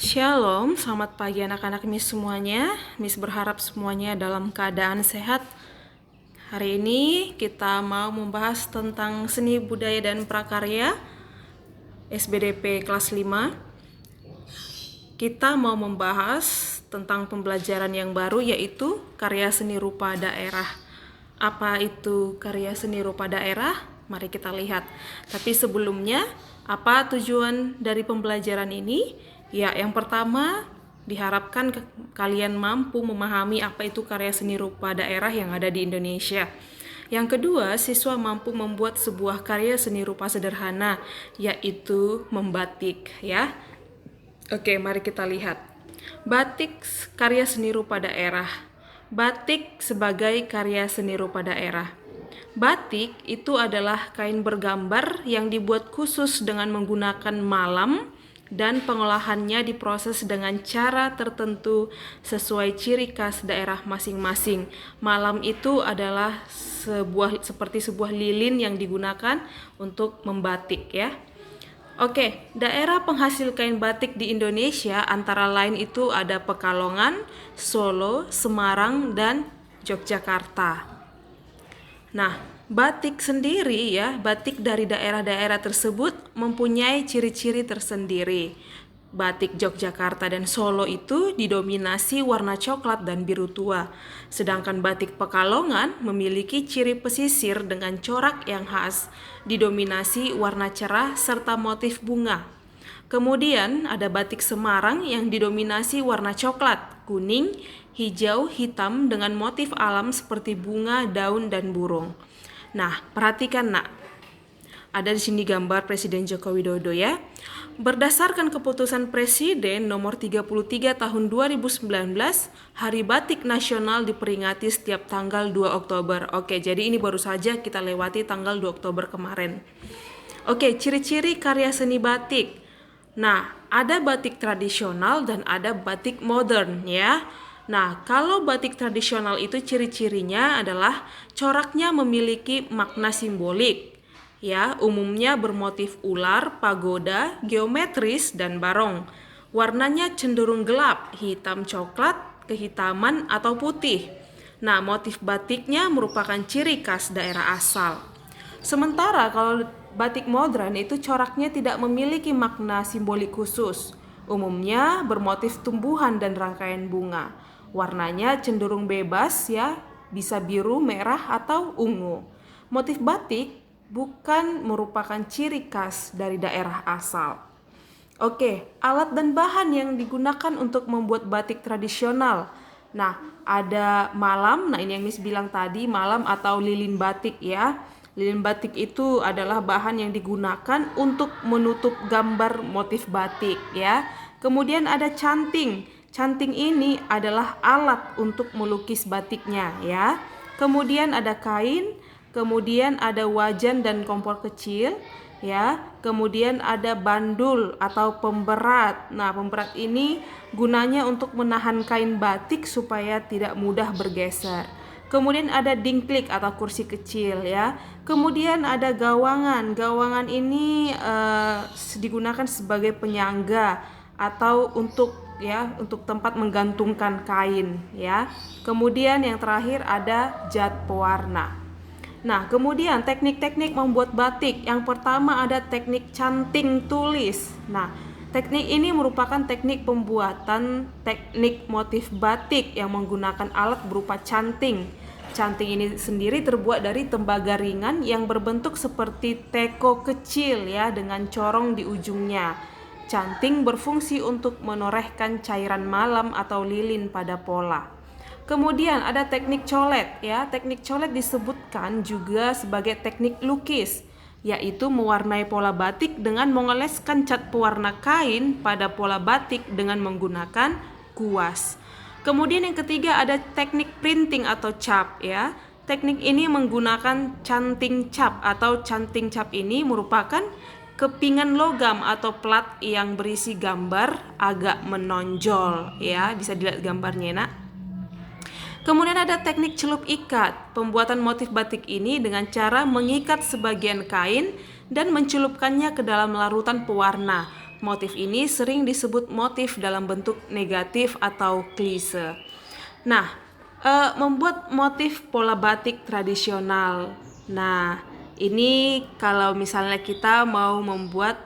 Shalom, selamat pagi anak-anak Miss semuanya. Miss berharap semuanya dalam keadaan sehat. Hari ini kita mau membahas tentang seni budaya dan prakarya SBDP kelas 5. Kita mau membahas tentang pembelajaran yang baru, yaitu karya seni rupa daerah. Apa itu karya seni rupa daerah? Mari kita lihat. Tapi sebelumnya, apa tujuan dari pembelajaran ini? Ya, yang pertama, diharapkan kalian mampu memahami apa itu karya seni rupa daerah yang ada di Indonesia. Yang kedua, siswa mampu membuat sebuah karya seni rupa sederhana, yaitu membatik, ya. Oke, mari kita lihat. Batik karya seni rupa daerah. Batik sebagai karya seni rupa daerah. Batik itu adalah kain bergambar yang dibuat khusus dengan menggunakan malam, dan pengolahannya diproses dengan cara tertentu sesuai ciri khas daerah masing-masing. Malam itu adalah seperti sebuah lilin yang digunakan untuk membatik, ya. Oke, daerah penghasil kain batik di Indonesia antara lain itu ada Pekalongan, Solo, Semarang, dan Yogyakarta. Nah, batik sendiri ya, batik dari daerah-daerah tersebut mempunyai ciri-ciri tersendiri. Batik Yogyakarta dan Solo itu didominasi warna coklat dan biru tua. Sedangkan batik Pekalongan memiliki ciri pesisir dengan corak yang khas, didominasi warna cerah serta motif bunga. Kemudian ada batik Semarang yang didominasi warna coklat, kuning, hijau, hitam dengan motif alam seperti bunga, daun, dan burung. Nah, perhatikan nak. Ada di sini gambar Presiden Joko Widodo ya. Berdasarkan keputusan Presiden nomor 33 tahun 2019, Hari Batik Nasional diperingati setiap tanggal 2 Oktober. Oke, jadi ini baru saja kita lewati tanggal 2 Oktober kemarin. Oke, ciri-ciri karya seni batik. Nah, ada batik tradisional dan ada batik modern ya. Nah, kalau batik tradisional itu ciri-cirinya adalah coraknya memiliki makna simbolik. Ya, umumnya bermotif ular, pagoda, geometris, dan barong. Warnanya cenderung gelap, hitam coklat, kehitaman, atau putih. Nah, motif batiknya merupakan ciri khas daerah asal. Sementara kalau batik modern itu coraknya tidak memiliki makna simbolik khusus. Umumnya bermotif tumbuhan dan rangkaian bunga. Warnanya cenderung bebas ya, bisa biru, merah, atau ungu. Motif batik bukan merupakan ciri khas dari daerah asal. Oke, alat dan bahan yang digunakan untuk membuat batik tradisional. Nah, ada malam, nah ini yang Miss bilang tadi, malam atau lilin batik ya. Lilin batik itu adalah bahan yang digunakan untuk menutup gambar motif batik ya. Kemudian ada canting. Canting ini adalah alat untuk melukis batiknya ya. Kemudian ada kain, kemudian ada wajan dan kompor kecil ya. Kemudian ada bandul atau pemberat. Nah, pemberat ini gunanya untuk menahan kain batik supaya tidak mudah bergeser. Kemudian ada dingklik atau kursi kecil ya. Kemudian ada gawangan. Gawangan ini digunakan sebagai penyangga atau untuk tempat menggantungkan kain ya. Kemudian yang terakhir ada jat pewarna. Nah, kemudian teknik-teknik membuat batik. Yang pertama ada teknik canting tulis. Nah, teknik ini merupakan teknik pembuatan teknik motif batik yang menggunakan alat berupa canting. Canting ini sendiri terbuat dari tembaga ringan yang berbentuk seperti teko kecil ya, dengan corong di ujungnya. Canting berfungsi untuk menorehkan cairan malam atau lilin pada pola. Kemudian ada teknik colet ya. Teknik colet disebutkan juga sebagai teknik lukis, yaitu mewarnai pola batik dengan mengoleskan cat pewarna kain pada pola batik dengan menggunakan kuas. Kemudian yang ketiga ada teknik printing atau cap ya. Teknik ini menggunakan canting cap atau canting cap ini merupakan kepingan logam atau plat yang berisi gambar agak menonjol ya. Bisa dilihat gambarnya nak. Kemudian ada teknik celup ikat. Pembuatan motif batik ini dengan cara mengikat sebagian kain dan mencelupkannya ke dalam larutan pewarna. motif ini sering disebut motif dalam bentuk negatif atau klise. Nah, membuat motif pola batik tradisional. Nah, ini kalau misalnya kita mau membuat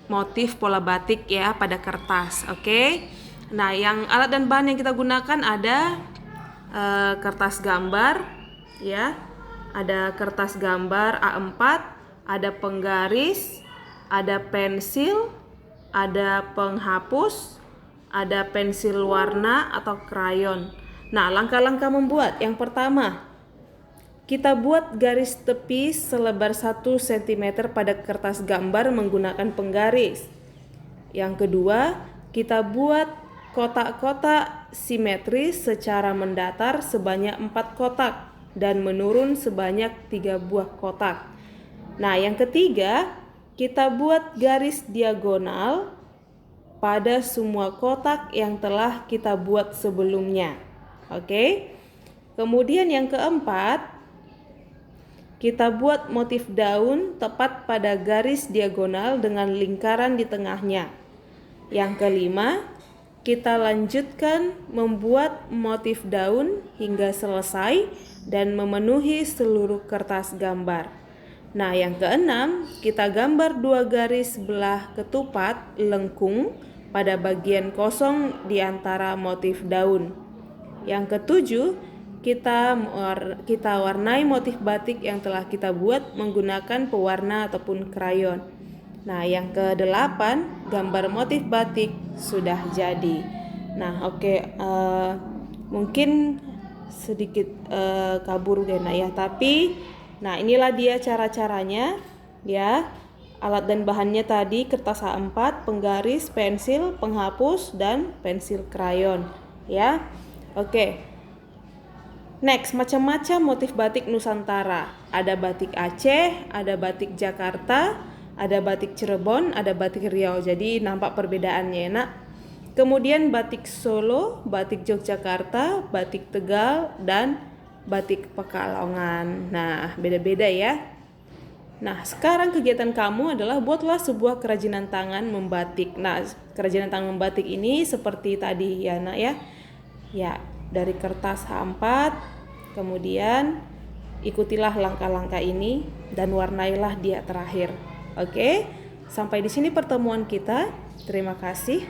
motif pola batik ya pada kertas, oke? Nah, yang alat dan bahan yang kita gunakan ada kertas gambar, ya, ada kertas gambar A4, ada penggaris, ada pensil, ada penghapus, ada pensil warna atau krayon. Nah, langkah-langkah membuat. Yang pertama, kita buat garis tepi selebar 1 cm pada kertas gambar menggunakan penggaris. Yang kedua, kita buat kotak-kotak simetris secara mendatar sebanyak 4 kotak dan menurun sebanyak 3 buah kotak. Nah, yang ketiga, kita buat garis diagonal pada semua kotak yang telah kita buat sebelumnya. Oke. Kemudian yang keempat, kita buat motif daun tepat pada garis diagonal dengan lingkaran di tengahnya. Yang kelima, kita lanjutkan membuat motif daun hingga selesai dan memenuhi seluruh kertas gambar. Nah, yang keenam, kita gambar 2 garis belah ketupat lengkung pada bagian kosong di antara motif daun. Yang ketujuh, kita warnai motif batik yang telah kita buat menggunakan pewarna ataupun krayon. Nah, yang ke-8, gambar motif batik sudah jadi. Nah, oke, mungkin sedikit kabur deh, ya. Tapi, nah inilah dia cara-caranya, ya. Alat dan bahannya tadi kertas A4, penggaris, pensil, penghapus, dan pensil krayon, ya. Oke. Next, macam-macam motif batik Nusantara. Ada batik Aceh, ada batik Jakarta, ada batik Cirebon, ada batik Riau. Jadi nampak perbedaannya, nak. Kemudian batik Solo, batik Yogyakarta, batik Tegal, dan batik Pekalongan. Nah, beda-beda ya. Nah, sekarang kegiatan kamu adalah buatlah sebuah kerajinan tangan membatik. Nah, kerajinan tangan membatik ini seperti tadi ya, nak ya. Ya, dari kertas A4, kemudian ikutilah langkah-langkah ini dan warnailah dia terakhir. Oke, sampai di sini pertemuan kita. Terima kasih.